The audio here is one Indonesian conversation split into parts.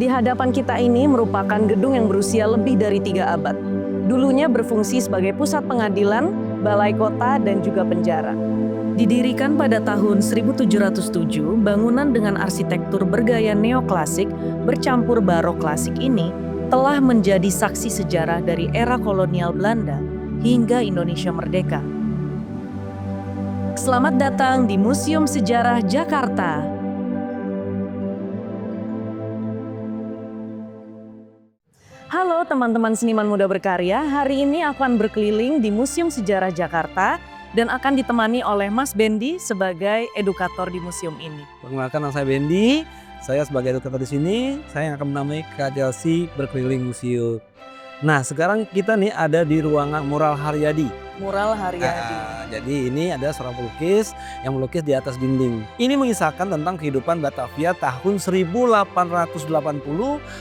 Di hadapan kita ini merupakan gedung yang berusia lebih dari 3 abad. Dulunya berfungsi sebagai pusat pengadilan, balai kota, dan juga penjara. Didirikan pada tahun 1707, bangunan dengan arsitektur bergaya neoklasik bercampur barok klasik ini telah menjadi saksi sejarah dari era kolonial Belanda hingga Indonesia merdeka. Selamat datang di Museum Sejarah Jakarta. Halo teman-teman seniman muda berkarya, hari ini aku akan berkeliling di Museum Sejarah Jakarta dan akan ditemani oleh Mas Bendi sebagai edukator di museum ini. Perkenalkan, nama saya Bendi. Saya sebagai edukator di sini, saya yang akan menemani Kak Chelsea berkeliling museum. Nah, sekarang kita nih ada di ruangan Mural Haryadi. Mural Haryadi. Jadi ini ada seorang pelukis yang melukis di atas dinding. Ini mengisahkan tentang kehidupan Batavia tahun 1880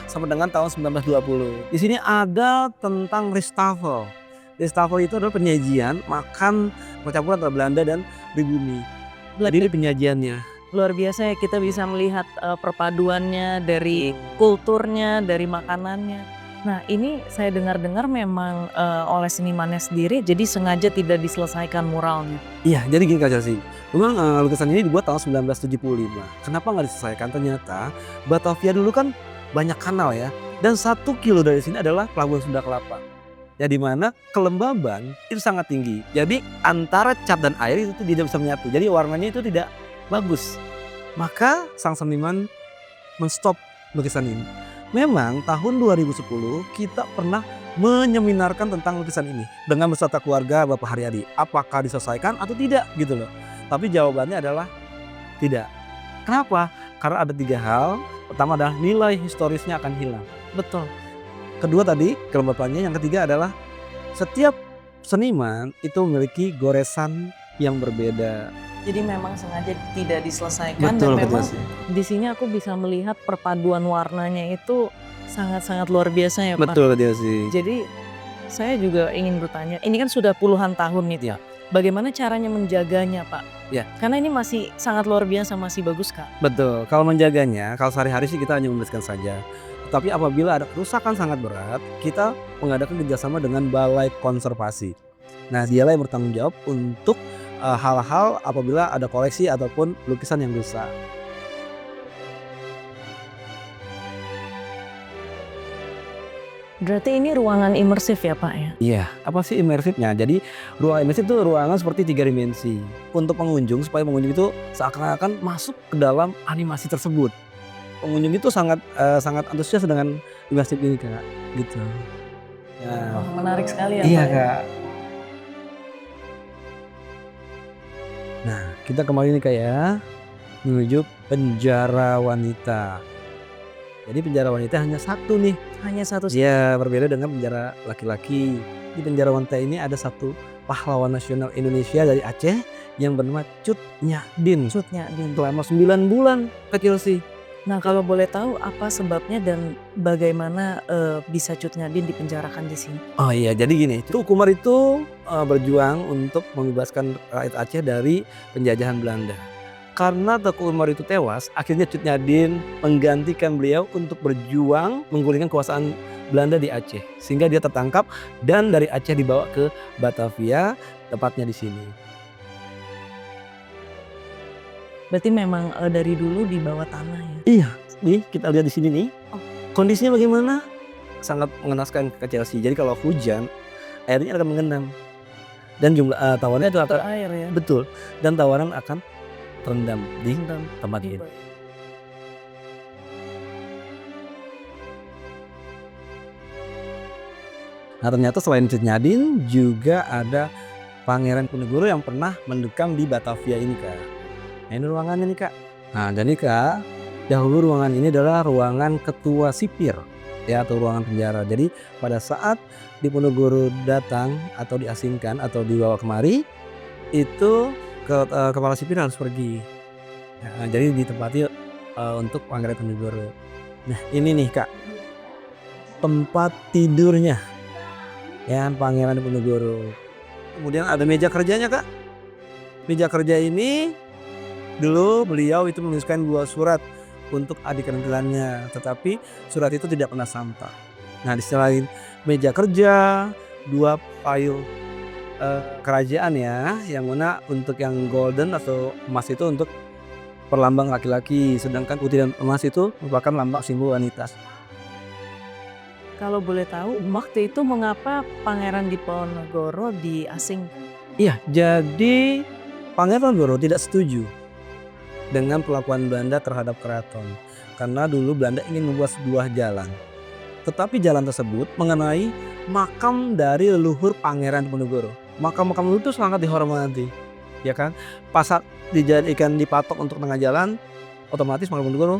sampai dengan tahun 1920. Di sini ada tentang Ristoffel. Ristoffel itu adalah penyajian makan percampuran antara Belanda dan pribumi. Jadi ini penyajiannya. Luar biasa ya, kita bisa melihat perpaduannya dari kulturnya, dari makanannya. Nah, ini saya dengar-dengar memang oleh senimannya sendiri, jadi sengaja tidak diselesaikan muralnya. Iya, jadi gini Kak Chelsea. Memang lukisan ini dibuat tahun 1975. Kenapa nggak diselesaikan? Ternyata Batavia dulu kan banyak kanal ya. Dan 1 kilo dari sini adalah Pelabuhan Sunda Kelapa. Ya, di mana kelembaban itu sangat tinggi. Jadi antara cat dan air itu tidak bisa menyatu. Jadi warnanya itu tidak bagus. Maka sang seniman menstop lukisan ini. Memang tahun 2010 kita pernah menyeminarkan tentang lukisan ini dengan beserta keluarga Bapak Haryadi. Apakah diselesaikan atau tidak gitu loh. Tapi jawabannya adalah tidak. Kenapa? Karena ada 3 hal. Pertama adalah nilai historisnya akan hilang. Betul. Kedua tadi kelembapannya. Yang ketiga adalah setiap seniman itu memiliki goresan yang berbeda. Jadi memang sengaja tidak diselesaikan. Betul, dan memang betul. di sini aku bisa melihat perpaduan warnanya itu sangat-sangat luar biasa ya Pak. Betul dia sih. Jadi saya juga ingin bertanya, ini kan sudah puluhan tahun nih. Ya. Bagaimana caranya menjaganya Pak? Ya. Karena ini masih sangat luar biasa, masih bagus Kak. Betul. Kalau menjaganya, kalau sehari-hari sih kita hanya membersihkan saja. Tapi apabila ada kerusakan sangat berat, kita mengadakan kerjasama dengan Balai Konservasi. Nah, dialah yang bertanggung jawab untuk hal-hal apabila ada koleksi ataupun lukisan yang rusak. Berarti ini ruangan imersif ya Pak ya? Iya, apa sih imersifnya? Jadi ruangan imersif itu ruangan seperti 3 dimensi. Untuk pengunjung, supaya pengunjung itu seakan-akan masuk ke dalam animasi tersebut. Pengunjung itu sangat antusias dengan imersif ini Kak, gitu. Ya. Oh, menarik sekali ya Iya Pak. Kak. Nah, kita kembali nih Kak ya, menuju penjara wanita. Jadi penjara wanita hanya satu nih. Hanya satu. Ya, berbeda dengan penjara laki-laki. Di penjara wanita ini ada satu pahlawan nasional Indonesia dari Aceh yang bernama Cut Nyak-Din. Cut Nyak-Din. Selama 9 bulan kecil sih. Nah, kalau boleh tahu apa sebabnya dan bagaimana bisa Cut Nyak-Din dipenjarakan di sini? Oh iya, jadi gini, Tuku Umar itu berjuang untuk membebaskan rakyat Aceh dari penjajahan Belanda. Karena Tuku Umar itu tewas, akhirnya Cut Nyak-Din menggantikan beliau untuk berjuang menggulingkan kekuasaan Belanda di Aceh. Sehingga dia tertangkap dan dari Aceh dibawa ke Batavia, tepatnya di sini. Berarti memang dari dulu di bawah tanah ya? Iya, nih kita lihat di sini nih. Oh. Kondisinya bagaimana? Sangat mengenaskan ke Chelsea. Jadi kalau hujan, airnya akan mengenang. Dan jumlah tawarannya itu akan Air ya? betul. Dan tawaran akan terendam di tempat ini. Nah, ternyata selain Cut Nyak-Din juga ada Pangeran Diponegoro yang pernah mendekam di Batavia ini Kak. Nah, ini ruangannya nih Kak. Nah, jadi Kak, dahulu ruangan ini adalah ruangan ketua sipir ya, atau ruangan penjara. Jadi pada saat Diponegoro datang atau diasingkan atau dibawa kemari, itu kepala sipir harus pergi. Nah, jadi ditempati untuk Pangeran Diponegoro. Nah, ini nih Kak, tempat tidurnya ya Pangeran Diponegoro. Kemudian ada meja kerjanya Kak. Meja kerja ini dulu beliau itu menuliskan 2 surat untuk adik keterampilannya, tetapi surat itu tidak pernah sampai. Nah, di sisi lain meja kerja, 2 payung kerajaan ya, yang mana untuk yang golden atau emas itu untuk perlambang laki-laki, sedangkan putih dan emas itu merupakan lambang simbol wanita. Kalau boleh tahu, waktu itu mengapa Pangeran Diponegoro diasingkan? Iya, jadi Pangeran Diponegoro tidak setuju dengan perlakuan Belanda terhadap keraton, karena dulu Belanda ingin membuat sebuah jalan. Tetapi jalan tersebut mengenai makam dari leluhur Pangeran Diponegoro. Makam-makam itu sangat dihormati, ya kan? Pas saat dijadikan dipatok untuk tengah jalan, otomatis Pangeran Diponegoro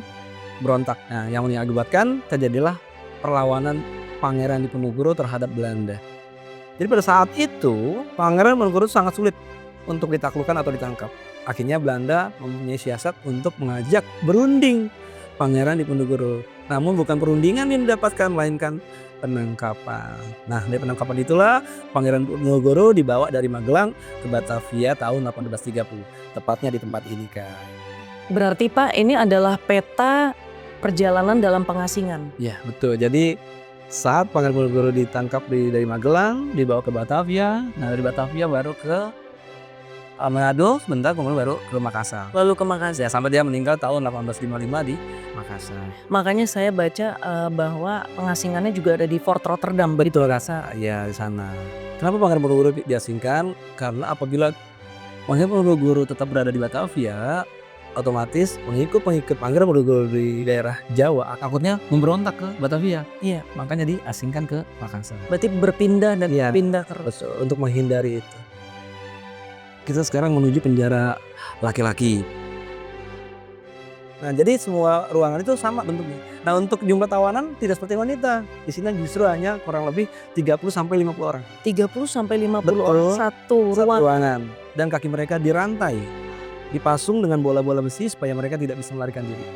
berontak. Nah, yang mengakibatkan terjadilah perlawanan Pangeran Diponegoro terhadap Belanda. Jadi pada saat itu Pangeran Diponegoro sangat sulit untuk ditaklukkan atau ditangkap. Akhirnya Belanda mempunyai siasat untuk mengajak berunding Pangeran Diponegoro. Namun bukan perundingan yang didapatkan, melainkan penangkapan. Nah, dari penangkapan itulah Pangeran Diponegoro dibawa dari Magelang ke Batavia tahun 1830. Tepatnya di tempat ini, Kak. Berarti Pak, ini adalah peta perjalanan dalam pengasingan. Ya, betul. Jadi saat Pangeran Diponegoro ditangkap dari Magelang, dibawa ke Batavia. Nah, dari Batavia baru ke Manado, sebentar kemudian baru ke Makassar. Lalu ke Makassar. Ya, sampai dia meninggal tahun 1855 di Makassar. Makanya saya baca bahwa pengasingannya juga ada di Fort Rotterdam. Betul, rasa ya di sana. Kenapa Pangeran Diponegoro diasingkan? Karena apabila Pangeran Diponegoro tetap berada di Batavia, otomatis pengikut Pangeran Diponegoro di daerah Jawa takutnya memberontak ke Batavia. Iya. Makanya diasingkan ke Makassar. Berarti berpindah dan Iya. pindah terus. Betul, untuk menghindari itu. Kita sekarang menuju penjara laki-laki. Nah, jadi semua ruangan itu sama bentuknya. Nah, untuk jumlah tawanan tidak seperti wanita. Di sini justru hanya kurang lebih 30 sampai 50 orang. 30 sampai 50 Betul. orang satu Satu ruang. ruangan. Dan kaki mereka dirantai, dipasung dengan bola-bola besi supaya mereka tidak bisa melarikan diri.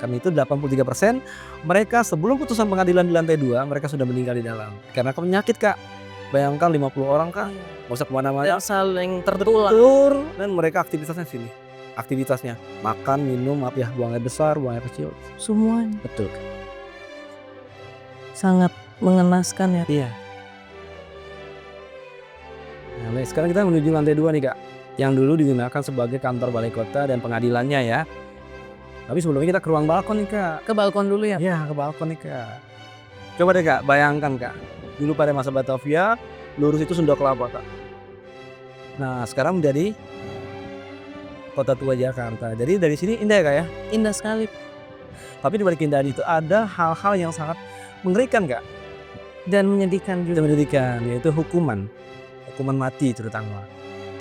Karena itu 83% mereka sebelum putusan pengadilan di lantai 2 mereka sudah meninggal di dalam. Karena penyakit, Kak. Bayangkan 50 orang, Kak. Nggak usah kemana-mana. Yang saling tertular. Dan mereka aktivitasnya sini. Aktivitasnya makan, minum, buang air besar, buang air kecil. Semuanya. Betul, Kak. Sangat mengenaskan ya. Iya. Nah, baik, sekarang kita menuju lantai 2 nih, Kak. Yang dulu digunakan sebagai kantor balai kota dan pengadilannya ya. Tapi sebelumnya kita ke ruang balkon nih, Kak. Ke balkon dulu ya. Iya, ke balkon nih, Kak. Coba deh, Kak, bayangkan, Kak. Dulu pada masa Batavia, lurus itu Sunda Kelapa, Kak. Nah, sekarang menjadi Kota Tua Jakarta. Jadi dari sini indah ya, Kak ya. Indah sekali. Tapi di balik keindahan itu ada hal-hal yang sangat mengerikan, Kak. Dan menyedihkan juga. Dan menyedihkan, yaitu hukuman mati terutama.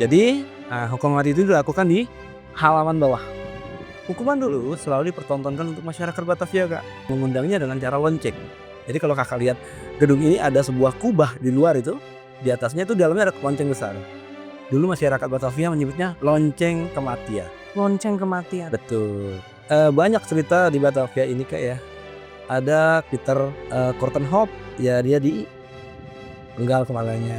Jadi hukuman mati itu dilakukan di halaman bawah. Hukuman dulu selalu dipertontonkan untuk masyarakat Batavia, Kak. Mengundangnya dengan cara lonceng. Jadi kalau Kakak lihat gedung ini ada sebuah kubah di luar itu, di atasnya itu dalamnya ada lonceng besar. Dulu masyarakat Batavia menyebutnya lonceng kematian. Lonceng kematian. Betul. Banyak cerita di Batavia ini, Kak ya. Ada Peter Kortenhoff, ya dia dipenggal kepalanya.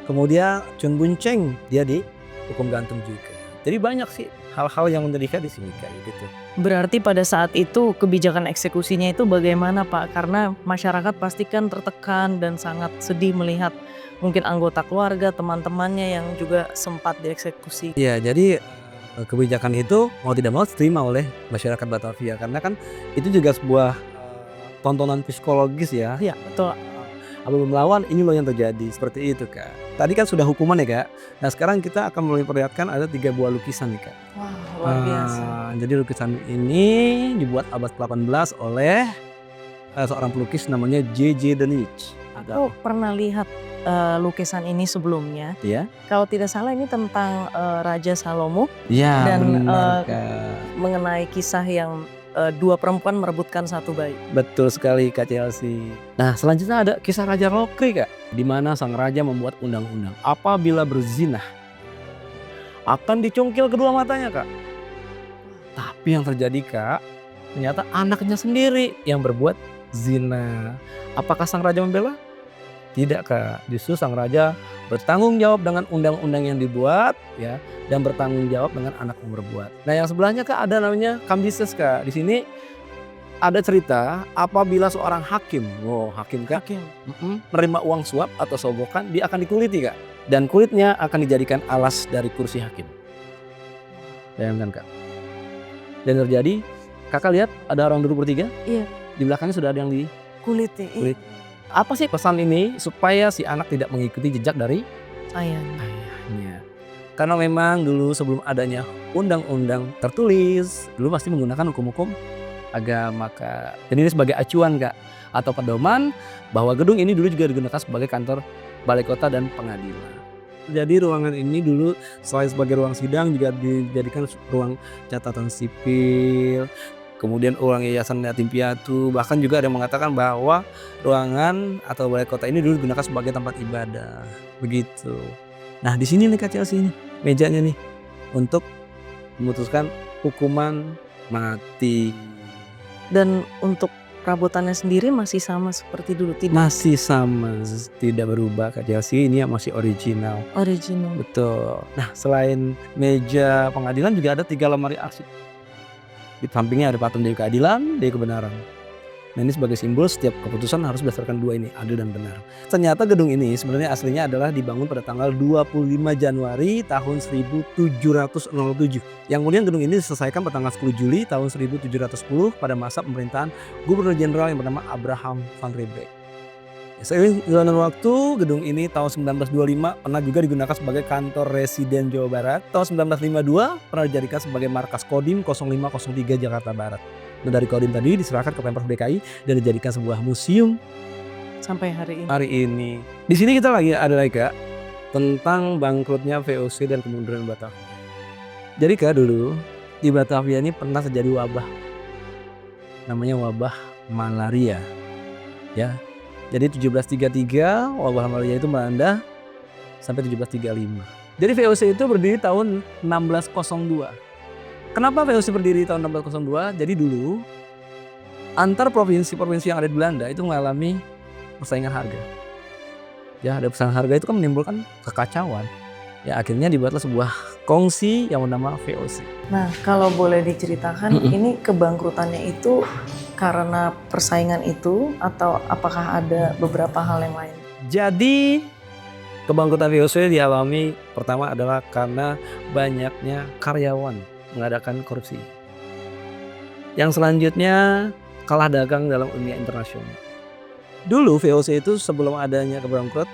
Kemudian Chun Bunceng, dia dihukum gantung juga. Jadi banyak sih hal-hal yang menyedihkan di sini, kayak gitu. Berarti pada saat itu kebijakan eksekusinya itu bagaimana, Pak? Karena masyarakat pasti kan tertekan dan sangat sedih melihat mungkin anggota keluarga, teman-temannya yang juga sempat dieksekusi. Ya, jadi kebijakan itu mau tidak mau diterima oleh masyarakat Batavia karena kan itu juga sebuah tontonan psikologis ya. Iya, betul. Apabila melawan, ini loh yang terjadi, seperti itu, Kak. Tadi kan sudah hukuman ya, Kak. Nah, sekarang kita akan memperlihatkan ada 3 buah lukisan nih, Kak. Wah, luar biasa. Jadi lukisan ini dibuat abad 18 oleh seorang pelukis namanya J.J. Denich. Aku pernah lihat lukisan ini sebelumnya. Iya. Kalau tidak salah ini tentang Raja Salomo. Iya, Dan, benar, Kak. Mengenai kisah yang 2 perempuan merebutkan 1 bayi. Betul sekali, Kak Chelsea. Nah, selanjutnya ada kisah Raja Lokri, Kak. Di mana sang raja membuat undang-undang. Apabila berzinah, akan dicungkil kedua matanya, Kak. Tapi yang terjadi, Kak, ternyata anaknya sendiri yang berbuat zina. Apakah sang raja membela? Tidak Kak, justru sang raja bertanggung jawab dengan undang-undang yang dibuat ya, dan bertanggung jawab dengan anak yang berbuat. Nah yang sebelahnya Kak ada namanya Kambises Kak. Di sini ada cerita apabila seorang hakim, hakim Kak, menerima uang suap atau sogokan, dia akan dikuliti Kak. Dan kulitnya akan dijadikan alas dari kursi hakim. Bayangkan Kak. Dan terjadi, Kakak lihat ada orang duduk bertiga? Iya. Di belakangnya sudah ada yang di Kulit. Apa sih pesan ini? Supaya si anak tidak mengikuti jejak dari Ayahnya. ayahnya. Karena memang dulu sebelum adanya undang-undang tertulis, dulu pasti menggunakan hukum-hukum agama Kak. Dan ini sebagai acuan Kak, atau pedoman bahwa gedung ini dulu juga digunakan sebagai kantor balai kota dan pengadilan. Jadi ruangan ini dulu selain sebagai ruang sidang juga dijadikan ruang catatan sipil, kemudian ruang yayasan yatim piatu, bahkan juga ada yang mengatakan bahwa ruangan atau balai kota ini dulu digunakan sebagai tempat ibadah. Begitu. Nah, di sini nih Kak Chelsea nih, mejanya nih untuk memutuskan hukuman mati. Dan untuk perabotannya sendiri masih sama seperti dulu, tidak? Masih sama, tidak berubah Kak Chelsea, ini yang masih original. Original. Betul. Nah, selain meja pengadilan juga ada 3 lemari arsip. Di sampingnya ada patung Dewi Keadilan, Dewi Kebenaran. Nah, ini sebagai simbol setiap keputusan harus berdasarkan 2 ini, adil dan benar. Ternyata gedung ini sebenarnya aslinya adalah dibangun pada tanggal 25 Januari tahun 1707. Yang kemudian gedung ini diselesaikan pada tanggal 10 Juli tahun 1710 pada masa pemerintahan Gubernur Jenderal yang bernama Abraham van Riebeeck. Seiring berjalannya waktu, gedung ini tahun 1925 pernah juga digunakan sebagai kantor residen Jawa Barat. Tahun 1952 pernah dijadikan sebagai markas Kodim 0503 Jakarta Barat. Nah, dari Kodim tadi diserahkan ke Pemprov DKI dan dijadikan sebuah museum Sampai hari ini. hari ini. Di sini kita ada lagi Kak tentang bangkrutnya VOC dan kemunduran Batavia. Jadi Kak dulu di Batavia ini pernah terjadi wabah. Namanya wabah malaria. Ya. Jadi 1733 wabah malaria itu melanda sampai 1735. Jadi VOC itu berdiri tahun 1602. Kenapa VOC berdiri tahun 1602? Jadi dulu antar provinsi-provinsi yang ada di Belanda itu mengalami persaingan harga. Ya, ada persaingan harga itu kan menimbulkan kekacauan. Ya, akhirnya dibuatlah sebuah kongsi yang bernama VOC. Nah, kalau boleh diceritakan, ini kebangkrutannya itu karena persaingan itu atau apakah ada beberapa hal yang lain? Jadi kebangkrutan VOC dialami pertama adalah karena banyaknya karyawan mengadakan korupsi. Yang selanjutnya kalah dagang dalam dunia internasional. Dulu VOC itu sebelum adanya kebangkrut,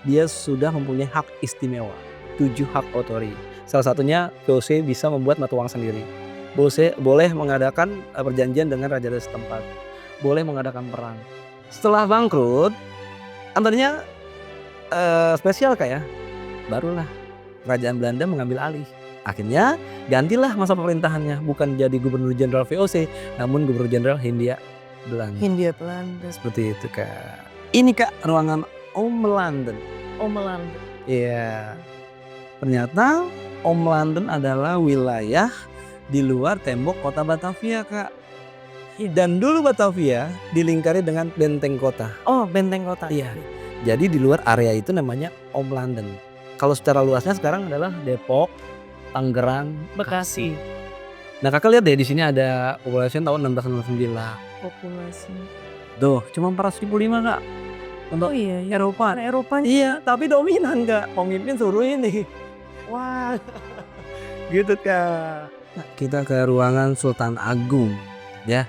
dia sudah mempunyai hak istimewa, 7 hak otori. Salah satunya VOC bisa membuat mata uang sendiri. VOC boleh mengadakan perjanjian dengan raja setempat, boleh mengadakan perang. Setelah bangkrut, tadinya spesial kayak, barulah kerajaan Belanda mengambil alih. Akhirnya gantilah masa pemerintahannya, bukan jadi Gubernur Jenderal VOC, namun Gubernur Jenderal Hindia Belanda. Hindia Belanda. Seperti itu Kak. Ini Kak ruangan Om London. Om London. Iya. Ternyata Om London adalah wilayah di luar tembok kota Batavia Kak. Dan dulu Batavia dilingkari dengan benteng kota. Oh, benteng kota. Iya. Jadi di luar area itu namanya Om London. Kalau secara luasnya sekarang adalah Depok, Tangerang, Bekasi. Nah Kakak lihat deh di sini ada populasi tahun 1669. Populasi. Tuh, cuma 405 Kak. Untuk iya. Eropa. Eropanya. Iya, tapi dominan Kak. Pemimpin suruh ini. Wah. Gitu Kak. Nah, kita ke ruangan Sultan Agung ya.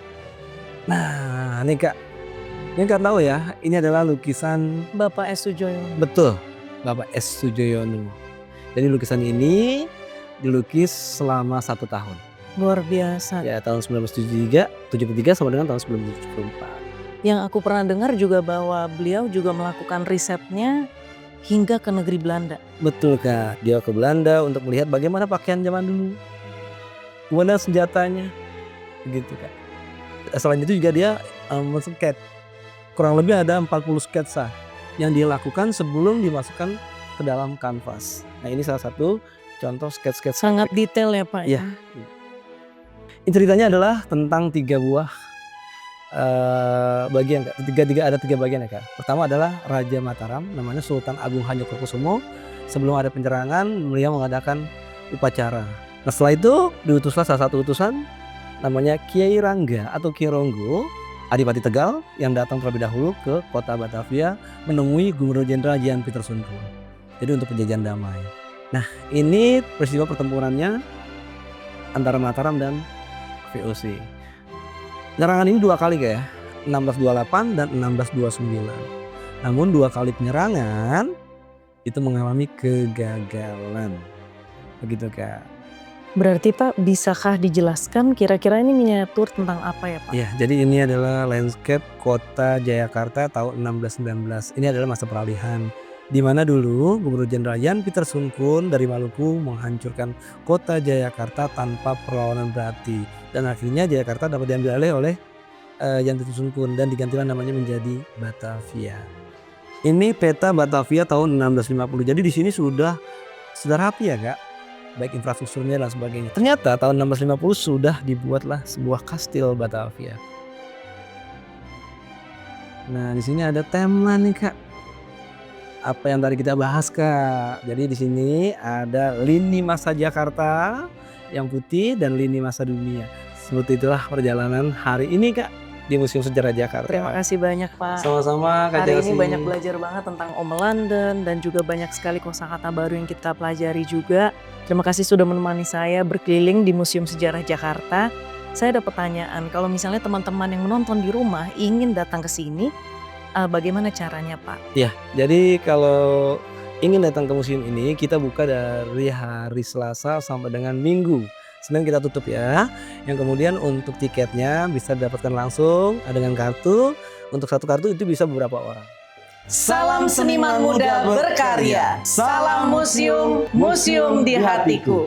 Nah, ini Kak. Ini Kak tahu ya, ini adalah lukisan Bapak S. Sujoyono. betul, Bapak S. Sujoyono. Jadi lukisan ini dilukis selama 1 tahun. Luar biasa. Ya, tahun 1973 sama dengan tahun 1974. Yang aku pernah dengar juga bahwa beliau juga melakukan risetnya hingga ke negeri Belanda. Betul Kak, dia ke Belanda untuk melihat bagaimana pakaian zaman dulu, kemudian senjatanya, begitu Kak. Selain itu juga dia men-sketch, kurang lebih ada 40 sketsa yang dia lakukan sebelum dimasukkan ke dalam kanvas. Nah ini salah satu contoh sketch-sketch. Sangat detail ya Pak. Ya. Ini ceritanya adalah tentang 3 buah bagian Kak. Ada tiga bagian ya Kak. Pertama adalah Raja Mataram, namanya Sultan Agung Hanyokrokusumo. Sebelum ada penyerangan, beliau mengadakan upacara. Nah setelah itu diutuslah salah satu utusan namanya Kiai Rangga atau Ki Ronggo, Adipati Tegal yang datang terlebih dahulu ke kota Batavia menemui Gubernur Jenderal Jan Pieterszoon. Jadi untuk penjajahan damai. Nah ini peristiwa pertempurannya antara Mataram dan VOC. Penyerangan ini dua kali kayak 1628 dan 1629. Namun dua kali penyerangan itu mengalami kegagalan. Begitu Kak. Berarti Pak, bisakah dijelaskan kira-kira ini miniatur tentang apa ya Pak? Ya, jadi ini adalah landscape kota Jayakarta tahun 1619. Ini adalah masa peralihan di mana dulu Gubernur Jenderal Jan Pieterszoon dari Maluku menghancurkan kota Jayakarta tanpa perlawanan berarti, dan akhirnya Jayakarta dapat diambil alih oleh Jan Pieterszoon dan digantilah namanya menjadi Batavia. Ini peta Batavia tahun 1650. Jadi di sini sudah rapi ya Kak, baik infrastrukturnya dan sebagainya. Ternyata tahun 1650 sudah dibuatlah sebuah kastil Batavia. Nah di sini ada tema nih Kak. Apa yang tadi kita bahas Kak. Jadi di sini ada lini masa Jakarta yang putih dan lini masa dunia. Seperti itulah perjalanan hari ini Kak di Museum Sejarah Jakarta. Terima kasih banyak Pak. Sama-sama Kak Hari Chelsea. ini banyak belajar banget tentang Om London dan juga banyak sekali kosakata baru yang kita pelajari juga. Terima kasih sudah menemani saya berkeliling di Museum Sejarah Jakarta. Saya ada pertanyaan, kalau misalnya teman-teman yang menonton di rumah ingin datang ke sini, bagaimana caranya Pak? Ya, jadi kalau ingin datang ke museum ini kita buka dari hari Selasa sampai dengan Minggu. Senin kita tutup ya. Yang kemudian untuk tiketnya bisa didapatkan langsung dengan kartu. Untuk satu kartu itu bisa beberapa orang. Salam seniman muda berkarya. Salam museum, museum di hatiku.